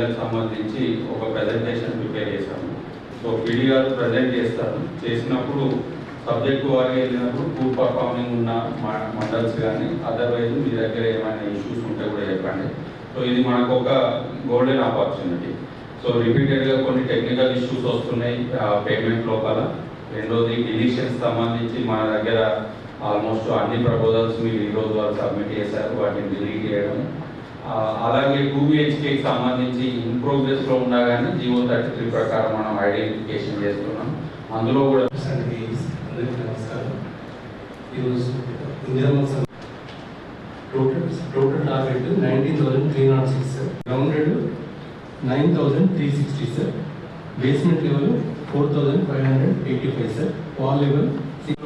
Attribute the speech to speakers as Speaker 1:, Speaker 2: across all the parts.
Speaker 1: Tender సంబంధించి ఒక presentation prepare చేశాము. సో పీడీ గారు ప్రజెంట్ చేస్తారు. చేసినప్పుడు సబ్జెక్ట్ వారికి వెళ్ళినప్పుడు పూర్ పర్ఫార్మింగ్ ఉన్న మండల్స్ కానీ అదర్వైజ్ మీ దగ్గర ఏమైనా ఇష్యూస్ ఉంటే కూడా చెప్పండి. సో ఇది మనకు ఒక గోల్డెన్ ఆపర్చునిటీ. సో రిపీటెడ్గా కొన్ని టెక్నికల్ ఇష్యూస్ వస్తున్నాయి పేమెంట్ లోపల. రెండోది డిలీషన్స్ సంబంధించి మన దగ్గర ఆల్మోస్ట్ అన్ని ప్రపోజల్స్ మీరు ఈరోజు వాళ్ళు సబ్మిట్ చేశారు, వాటిని డిలీట్ చేయడం. అలాగే 2 BHKకి సంబంధించి ఇన్ ప్రోగ్రెస్లో ఉన్నా కానీ జీవో 33 ప్రకారం మనం ఐడెంటిఫికేషన్ చేస్తున్నాం. అందులో కూడా
Speaker 2: నమస్కారం. ఈరోజు total target 19,306 sir, grounded 9,360 sir, basement level 4,585 sir, wall level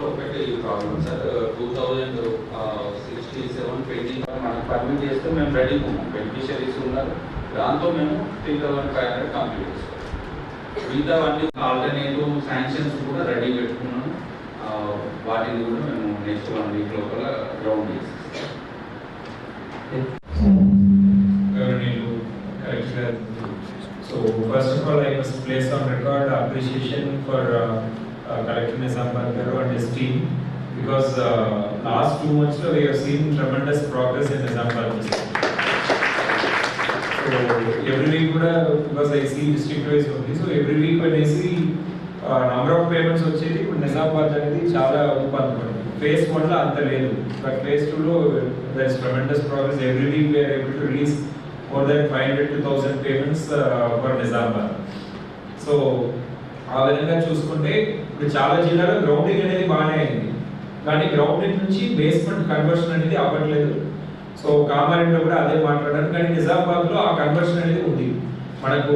Speaker 1: ఒకటి ప్రాబ్లం సార్. 2067 పెండింగ్ మనకు పర్మిట్ చేస్తే మేము రెడీ ఉన్నాం. బెనిఫిషరీస్ ఉన్నారు, దాంతో మేము 3,500 కంప్లీట్ చేస్తాం. మిగతా అన్ని ఆల్టర్నేటివ్ శాంక్షన్స్ కూడా రెడీ పెట్టుకున్నాం. వాటిని కూడా మేము నెక్స్ట్ 1 వీక్ లోపల గ్రౌండ్ చేస్తాం.
Speaker 3: So first of all, I must place on record appreciation for Collector Nizamabad Garu and his team, because last 2 months we have seen tremendous progress in Nizamabad district. So every week, because I see district wise only, so every week when I see number of payments వచ్చేది ఇప్పుడు Nizamabad అనేది చాలా ఊపందుకుంది. Phase 1 లో అంత లేదు, but Phase 2 లో there is tremendous progress. Every week we are able to release more than 500 to 1,000 payments for Nizamabad. So ఆ విధంగా చూసుకుంటే ఇప్పుడు చాలా జిల్లాలో గ్రౌండింగ్ అనేది బాగానే అయింది, కానీ గ్రౌండింగ్ నుంచి బేస్మెంట్ కన్వర్షన్ అనేది అవ్వట్లేదు. సో కామారెడ్డిలో కూడా అదే మాట్లాడారు, కానీ నిజామాబాద్లో ఆ కన్వర్షన్ అనేది ఉంది. మనకు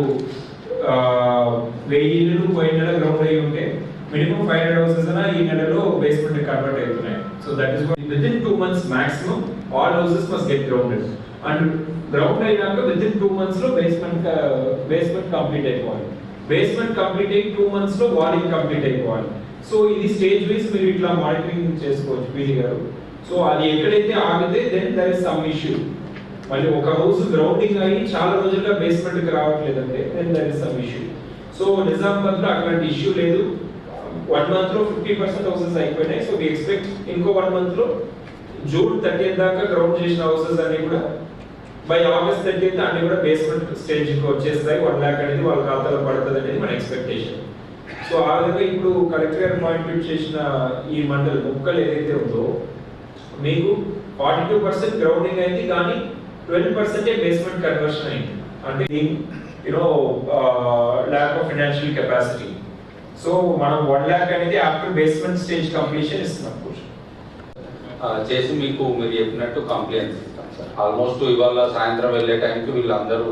Speaker 3: 1000 ఇళ్ళు పోయిన నెల గ్రౌండ్ అయ్యి ఉంటే మినిమం 500 houses అయినా ఈ నెలలో బేస్మెంట్ కన్వర్ట్ అవుతున్నాయి. So that is within 2 months maximum all houses must get grounded. And ground అయినాక వితిన్ 2 months లో బేస్మెంట్ కంప్లీట్ అయిపోవాలి. బేస్మెంట్ కంప్లీట్ అయ్యి 2 months లో వాలింగ్ కంప్లీట్ అయిపోవాలి. సో ఇది స్టేజ్ వైస్ మీరు ఇట్లా మానిటరింగ్ చేసుకోవచ్చు పీడీ గారు. సో అది ఎక్కడైతే ఆగితే then there is some issue. మళ్ళీ ఒక హౌస్ గ్రౌండింగ్ అయ్యి చాలా రోజులుగా బేస్మెంట్ కి రావట్లేదంటే then there is some issue. So Nizamabad లో అట్లాంటి ఇష్యూ లేదు. 1 month లో 50% హౌసెస్ అయిపోయినాయి. సో వి ఎక్స్పెక్ట్ ఇంకో 1 month లో జూన్ 30th దాకా గ్రౌండ్ చేసిన హౌసెస్ అన్ని కూడా బై ఆగస్ట్ 30th అన్ని కూడా బేస్మెంట్ స్టేజ్ కి వచ్చేస్తాయి. 1 lakh అనేది వాళ్ళ ఖాతాలో పడుతుంది అనేది మన ఎక్స్పెక్టేషన్. సో ఆ విధంగా ఇప్పుడు కలెక్టర్ గారు పాయింట్ చేసిన ఈ మండల్ ముక్కలు ఏదైతే ఉందో మీకు 42% గ్రౌండింగ్ అయింది, కానీ 12% బేస్మెంట్ కన్వర్షన్ అయింది. అంటే lack of financial capacity. So మనం 1 lakh అనేది ఆఫ్టర్ బేస్మెంట్ స్టేజ్ కంప్లీషన్ ఇస్తున్నాం
Speaker 1: చేసి మీకు మీరు చెప్పినట్టు కంప్లైంట్స్ ఇస్తాం సార్. ఆల్మోస్ట్ ఇవాళ సాయంత్రం వెళ్ళే టైంకి వీళ్ళందరూ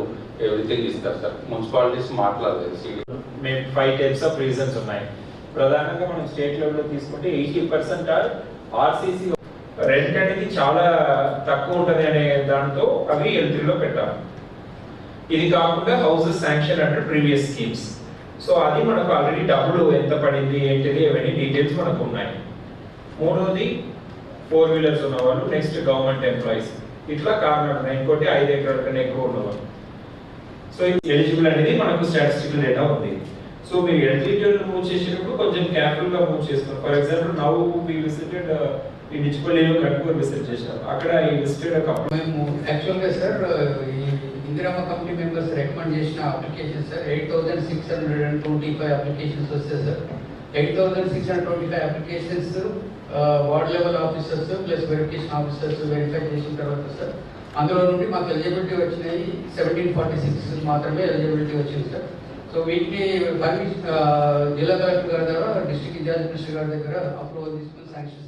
Speaker 1: ఎవ్రీథింగ్ ఇస్తారు సార్. మున్సిపాలిటీస్ మాట్లాడలేదు.
Speaker 3: మేము 5 types ఆఫ్ రీజన్స్ ఉన్నాయి. ప్రధానంగా మనం స్టేట్ లెవెల్లో తీసుకుంటే 80% ఆర్సీసీ రెంట్ అనేది చాలా తక్కువ ఉంటుంది అనే దాంతో అవి L3లో పెట్టాలి. ఇది కాకుండా houses sanction under previous schemes. So అది మనకు ఆల్రెడీ డబ్బులు ఎంత పడింది ఏంటిది అవన్నీ డీటెయిల్స్ మనకు ఉన్నాయి. మూడోది 4 wheelers ఉన్నవాళ్ళు, నెక్స్ట్ గవర్నమెంట్ ఎంప్లాయీస్, ఇట్లా కారణం ఉన్నాయి. ఇంకోటి 5 ఎకరాల కన్నా ఎక్కువ ఉన్నవాళ్ళు. సో ఎలిజిబుల్ అనేది మనకు స్టాటిస్టికల్ డేటా ఉంది. సో మీరు ఎలిజిబిలిటీ మూవ్ చేసేటప్పుడు కొంచెం కేర్ఫుల్ గా మూవ్ చేస్తున్నారు. For example now we visited ఈ నిచ్చిపల్లిలో కట్టుకొని విజిట్ చేశారు. అక్కడ ఈ విజిటెడ్ కపుల్
Speaker 4: మేము యాక్చువల్గా సార్ ఈ ఇందిరమ్మ కమిటీ మెంబర్స్ రికమెండ్ చేసిన అప్లికేషన్ సార్ 8,625 అప్లికేషన్స్ వస్తాయి sir. 8,625 applications ward level officers plus verification officers verify చేసిన తర్వాత సార్ అందులో నుండి మాకు ఎలిజిబిలిటీ వచ్చినాయి 1746 మాత్రమే ఎలిజిబిలిటీ వచ్చింది సార్. సో వీటిని జిల్లా కలెక్టర్ గారి దగ్గర డిస్ట్రిక్ట్ ఇన్ఛార్జ్ మినిస్టర్ గారి దగ్గర అప్రూవల్ తీసుకుని శాంక్షన్